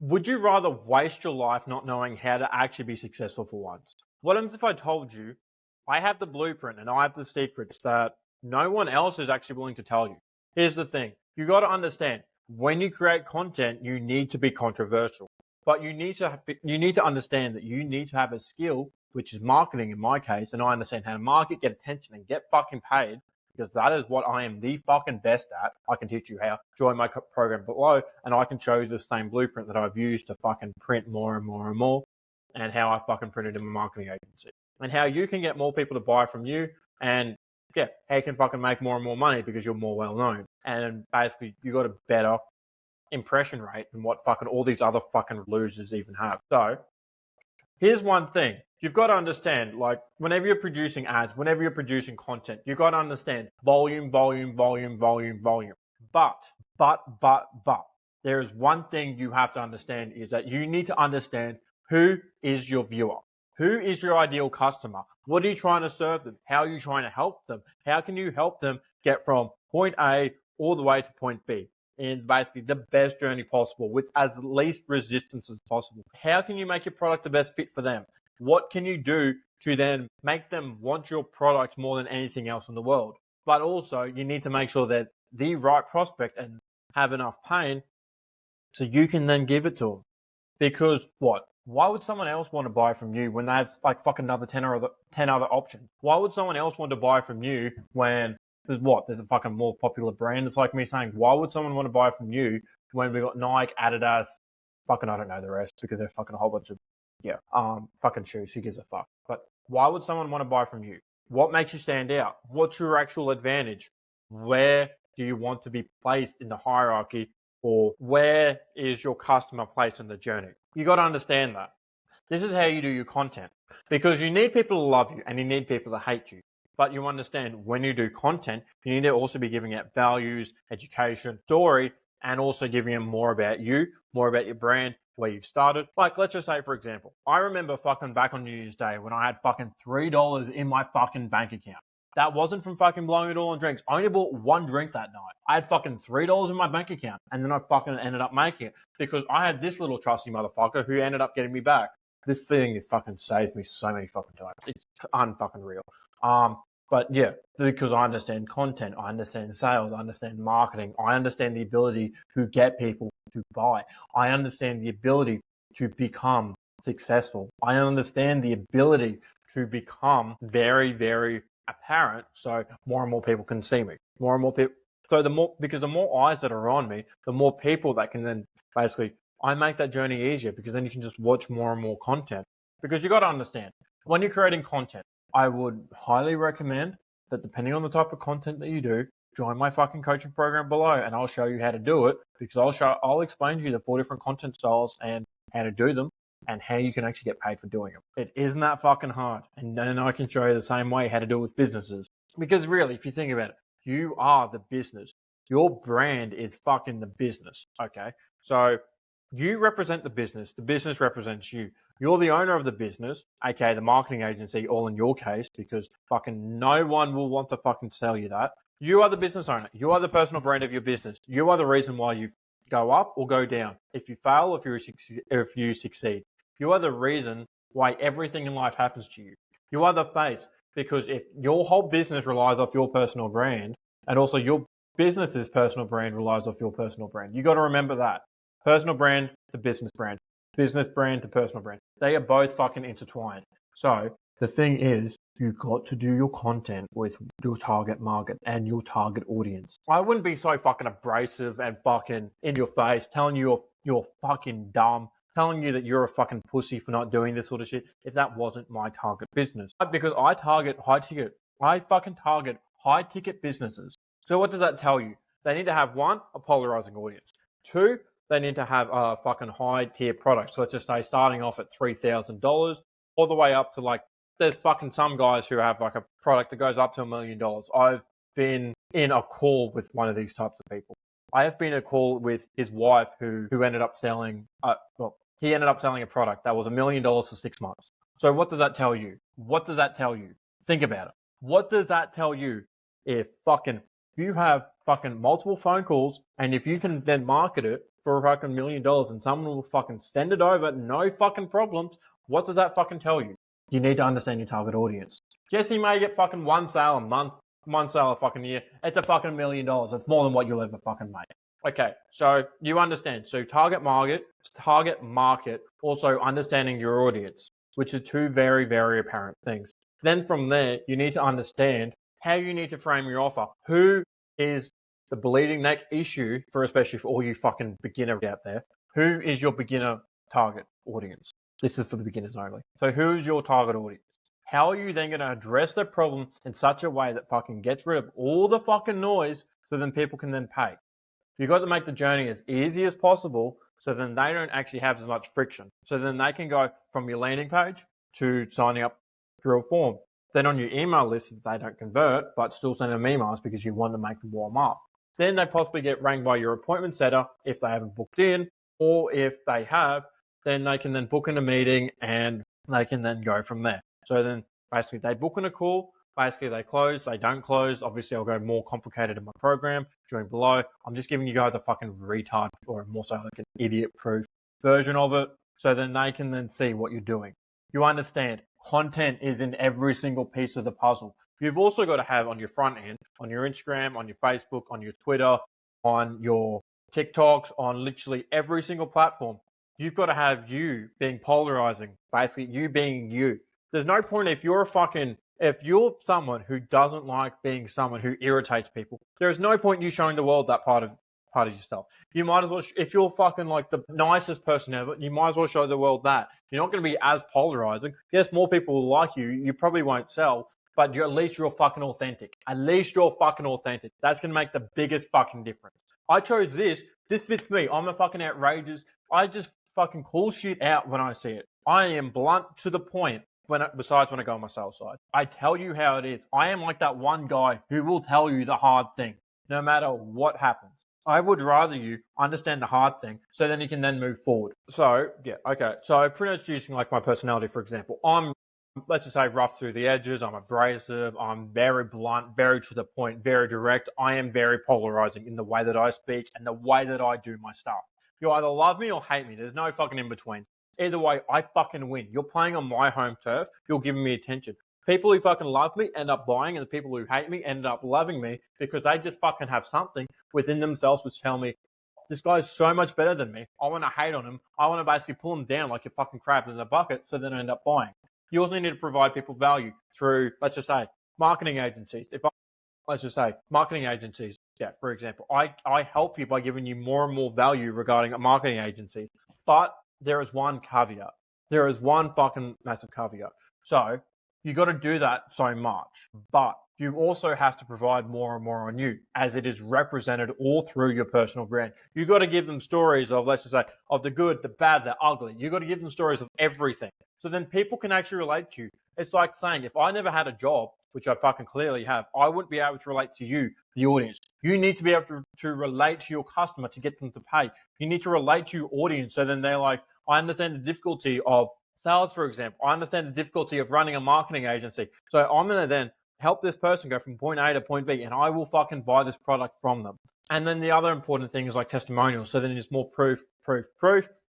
Would you rather waste your life not knowing how to actually be successful for once? What happens if I told you I have the blueprint and I have the secrets that no one else is actually willing to tell you? Here's the thing. You got to understand, when you create content, you need to be controversial. But you need to understand that you need to have a skill, which is marketing in my case, and I understand how to market, get attention, and get fucking paid, because that is what I am the fucking best at. I can teach you how. Join my program below, and I can show you the same blueprint that I've used to fucking print more and more and more, and how I fucking printed in my marketing agency, and how you can get more people to buy from you, and yeah, how you can fucking make more and more money because you're more well known, and basically you got a better impression rate than what fucking all these other fucking losers even have. So here's one thing. You've got to understand, like, whenever you're producing ads, whenever you're producing content, you've got to understand volume, volume, volume, volume, volume. But, there is one thing you have to understand is that you need to understand who is your viewer. Who is your ideal customer? What are you trying to serve them? How are you trying to help them? How can you help them get from point A all the way to point B in basically the best journey possible with as least resistance as possible? How can you make your product the best fit for them? What can you do to then make them want your product more than anything else in the world? But also, you need to make sure that the right prospect and have enough pain so you can then give it to them. Because what? Why would someone else want to buy from you when they have like fucking another 10 other options? Why would someone else want to buy from you when there's a fucking more popular brand? It's like me saying, why would someone want to buy from you when we got Nike, Adidas, fucking I don't know the rest because they're fucking a whole bunch of fucking shoes. Who gives a fuck? But why would someone want to buy from you? What makes you stand out? What's your actual advantage? Where do you want to be placed in the hierarchy, or where is your customer placed in the journey? You got to understand that. This is how you do your content, because you need people to love you and you need people to hate you. But you understand, when you do content, you need to also be giving out values, education, story, and also giving them more about you, more about your brand, where you've started. Like, let's just say, for example, I remember fucking back on New Year's Day when I had fucking $3 in my fucking bank account. That wasn't from fucking blowing it all on drinks. I only bought one drink that night. I had fucking $3 in my bank account, and then I fucking ended up making it because I had this little trusty motherfucker who ended up getting me back. This thing is fucking saves me so many fucking times. It's unfucking real. But yeah, because I understand content, I understand sales, I understand marketing, I understand the ability to get people to buy. I understand the ability to become successful. I understand the ability to become very, very apparent, so more and more people can see me. More and more people. So because the more eyes that are on me, the more people that can then basically, I make that journey easier, because then you can just watch more and more content. Because you got to understand, when you're creating content, I would highly recommend that, depending on the type of content that you do, join my fucking coaching program below, and I'll show you how to do it, because I'll explain to you the 4 different content styles and how to do them and how you can actually get paid for doing them. It isn't that fucking hard. And then I can show you the same way how to do it with businesses. Because really, if you think about it, you are the business. Your brand is fucking the business. Okay. So you represent the business represents you. You're the owner of the business, aka the marketing agency, all in your case, because fucking no one will want to fucking sell you that. You are the business owner. You are the personal brand of your business. You are the reason why you go up or go down. If you fail, if you succeed. You are the reason why everything in life happens to you. You are the face, because if your whole business relies off your personal brand, and also your business's personal brand relies off your personal brand, you got to remember that. Personal brand to business brand to personal brand. They are both fucking intertwined. So the thing is, you've got to do your content with your target market and your target audience. I wouldn't be so fucking abrasive and fucking in your face, telling you you're fucking dumb, telling you that you're a fucking pussy for not doing this sort of shit, if that wasn't my target business. Because I fucking target high ticket businesses. So what does that tell you? They need to have, 1, a polarizing audience. 2, they need to have a fucking high tier product. So let's just say starting off at $3,000 all the way up to, like, there's fucking some guys who have like a product that goes up to $1 million. I've been in a call with one of these types of people. I have been in a call with his wife who ended up selling, he ended up selling a product that was $1 million for 6 months. So what does that tell you? What does that tell you? Think about it. What does that tell you if you have fucking multiple phone calls, and if you can then market it for a fucking $1 million and someone will fucking send it over, no fucking problems, what does that fucking tell you? You need to understand your target audience. Yes, you may get fucking one sale a month, one sale a fucking year. It's a fucking $1 million. It's more than what you'll ever fucking make. Okay, so you understand. So target market, also understanding your audience, which are two very, very apparent things. Then from there, you need to understand how you need to frame your offer. Who is the bleeding neck issue for, especially for all you fucking beginners out there? Who is your beginner target audience? This is for the beginners only. So who is your target audience? How are you then going to address the problem in such a way that fucking gets rid of all the fucking noise so then people can then pay? You've got to make the journey as easy as possible so then they don't actually have as much friction. So then they can go from your landing page to signing up through a form. Then on your email list, if they don't convert, but still send them emails because you want to make them warm up. Then they possibly get rang by your appointment setter if they haven't booked in, or if they have, then they can then book in a meeting and they can then go from there. So then basically they book in a call, basically they close, they don't close. Obviously I'll go more complicated in my program, join below. I'm just giving you guys a fucking retard or more so like an idiot proof version of it. So then they can then see what you're doing. You understand content is in every single piece of the puzzle. You've also got to have on your front end, on your Instagram, on your Facebook, on your Twitter, on your TikToks, on literally every single platform. You've got to have you being polarizing, basically you being you. There's no point if you're someone who doesn't like being someone who irritates people, there is no point you showing the world that part of yourself. You might as well, if you're fucking like the nicest person ever, you might as well show the world that. You're not going to be as polarizing. Yes, more people will like you. You probably won't sell, but at least you're fucking authentic. At least you're fucking authentic. That's going to make the biggest fucking difference. I chose this. This fits me. I'm a fucking outrageous. I just fucking call shit out when I see it. I am blunt to the point. Besides when I go on my sales side, I tell you how it is. I am like that one guy who will tell you the hard thing, no matter what happens. I would rather you understand the hard thing so then you can then move forward. So, yeah, okay. So, pretty much using like my personality, for example, I'm, let's just say, rough through the edges. I'm abrasive. I'm very blunt, very to the point, very direct. I am very polarizing in the way that I speak and the way that I do my stuff. You either love me or hate me. There's no fucking in between. Either way, I fucking win. You're playing on my home turf. You're giving me attention. People who fucking love me end up buying, and the people who hate me end up loving me because they just fucking have something within themselves which tell me, this guy's so much better than me. I want to hate on him. I want to basically pull him down like a fucking crab in a bucket, so then I end up buying. You also need to provide people value through, let's just say, marketing agencies. Yeah, for example, I help you by giving you more and more value regarding marketing agencies. But there is one caveat. There is one fucking massive caveat. So you got to do that so much, but you also have to provide more and more on you as it is represented all through your personal brand. You got to give them stories of, let's just say, of the good, the bad, the ugly. You got to give them stories of everything. So then people can actually relate to you. It's like saying, if I never had a job, which I fucking clearly have, I wouldn't be able to relate to you, the audience. You need to be able to relate to your customer to get them to pay. You need to relate to your audience so then they're like, I understand the difficulty of sales, for example. I understand the difficulty of running a marketing agency. So I'm going to then help this person go from point A to point B, and I will fucking buy this product from them. And then the other important thing is like testimonials. So then it's more proof.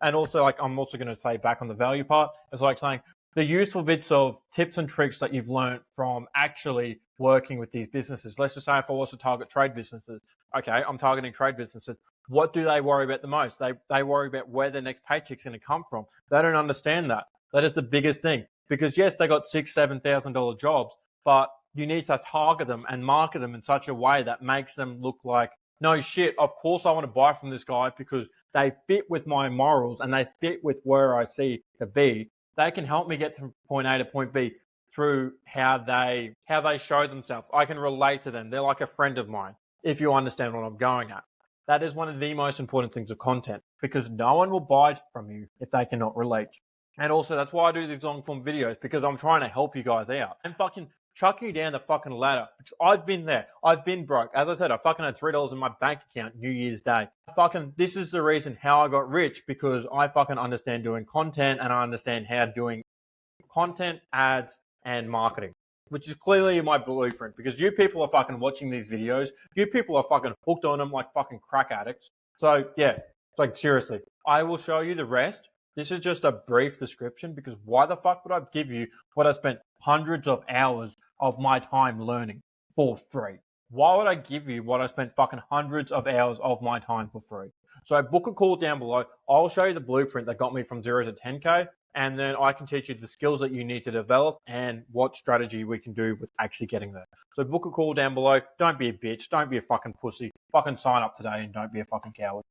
And also, like, I'm also going to say back on the value part, it's like saying the useful bits of tips and tricks that you've learned from actually working with these businesses. Let's just say if I was to target trade businesses, okay, I'm targeting trade businesses. What do they worry about the most? They worry about where their next paycheck's going to come from. They don't understand that. That is the biggest thing. Because yes, they got $6,000-$7,000 jobs, but you need to target them and market them in such a way that makes them look like, no shit, of course I want to buy from this guy because they fit with my morals and they fit with where I see to be. They can help me get from point A to point B through how they show themselves. I can relate to them. They're like a friend of mine, if you understand what I'm going at. That is one of the most important things of content, because no one will buy from you if they cannot relate. And also, that's why I do these long form videos, because I'm trying to help you guys out. And fucking chucking you down the fucking ladder. Because I've been there. I've been broke. As I said, I fucking had $3 in my bank account New Year's Day. This is the reason how I got rich, because I fucking understand doing content and I understand how doing content, ads, and marketing, which is clearly my blueprint, because you people are fucking watching these videos. You people are fucking hooked on them like fucking crack addicts. So yeah, It's like, seriously, I will show you the rest. This is just a brief description because why the fuck would I give you what I spent hundreds of hours of my time learning for free? Why would I give you what I spent fucking hundreds of hours of my time for free? So book a call down below. I'll show you the blueprint that got me from 0 to 10K. And then I can teach you the skills that you need to develop and what strategy we can do with actually getting there. So book a call down below. Don't be a bitch. Don't be a fucking pussy. Fucking sign up today and don't be a fucking coward.